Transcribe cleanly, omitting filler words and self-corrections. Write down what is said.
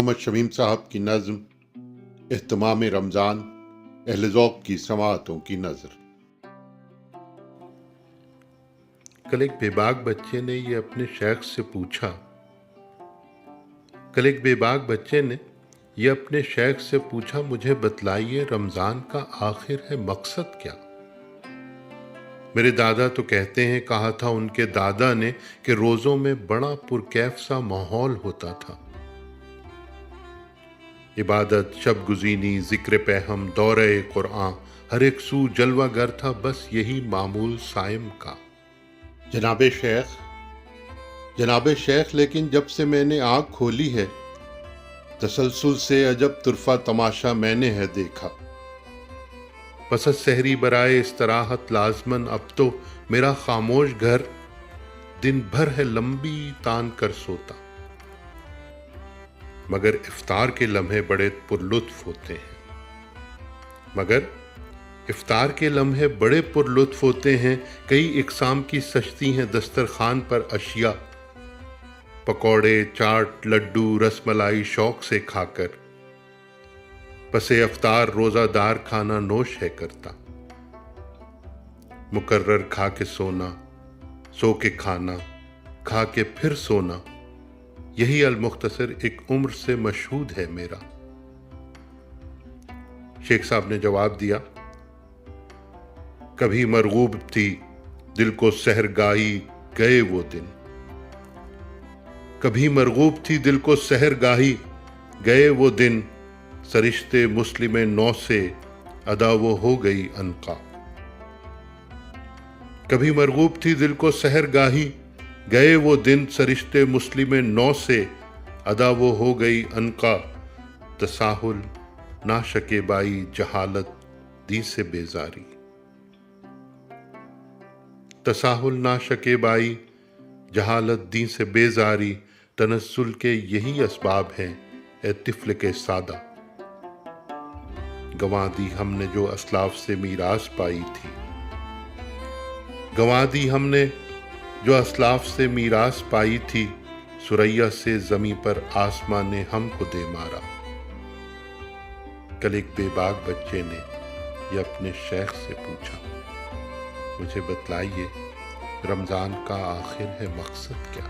محمد شمیم صاحب کی نظم اہتمام رمضان، اہل ذوق کی سماعتوں کی نظر۔ کل ایک بے باک بچے نے یہ اپنے شیخ سے پوچھا، مجھے بتلائیے رمضان کا آخر ہے مقصد کیا؟ میرے دادا تو کہتے ہیں، کہا تھا ان کے دادا نے، کہ روزوں میں بڑا پرکیف سا ماحول ہوتا تھا۔ عبادت، شب گزینی، ذکر پہم، دورہ قرآن، ہر ایک سو جلوہ گر تھا، بس یہی معمول صائم کا۔ جناب شیخ، لیکن جب سے میں نے آنکھ کھولی ہے، تسلسل سے عجب طرفہ تماشا میں نے ہے دیکھا۔ پس از سحری برائے استراحت لازمن، اب تو میرا خاموش گھر دن بھر ہے لمبی تان کر سوتا، مگر افطار کے لمحے بڑے پر لطف ہوتے ہیں۔ کئی اقسام کی سجتی ہیں دسترخوان پر اشیاء، پکوڑے، چاٹ، لڈو، رس ملائی شوق سے کھا کر پس افطار روزہ دار کھانا نوش ہے کرتا۔ مقرر کھا کے سونا، سو کے کھانا، کھا کے پھر سونا، یہی المختصر ایک عمر سے مشہود ہے میرا۔ شیخ صاحب نے جواب دیا، کبھی مرغوب تھی دل کو سحرگاہی گئے وہ دن، کبھی مرغوب تھی دل کو سحرگاہی گئے وہ دن، سرشتے مسلم نو سے ادا وہ ہو گئی عنقا۔ کبھی مرغوب تھی دل کو سحرگاہی گئے وہ دن، سرشتے مسلم نو سے ادا وہ ہو گئی عنقا۔ تساہل نہ شکیبائی جہالت دی سے بیزاری، تساہل نہ شکیبائی جہالت دی سے بیزاری، تنزل کے یہی اسباب ہیں اے طفل کے سادہ۔ گنوا دی ہم نے جو اسلاف سے میراث پائی تھی، گنوا دی ہم نے جو اسلاف سے میراث پائی تھی، ثریا سے زمیں پر آسمان نے ہم کو دے مارا۔ کل ایک بے باک بچے نے یہ اپنے شیخ سے پوچھا، مجھے بتلائیے رمضان کا آخر ہے مقصد کیا؟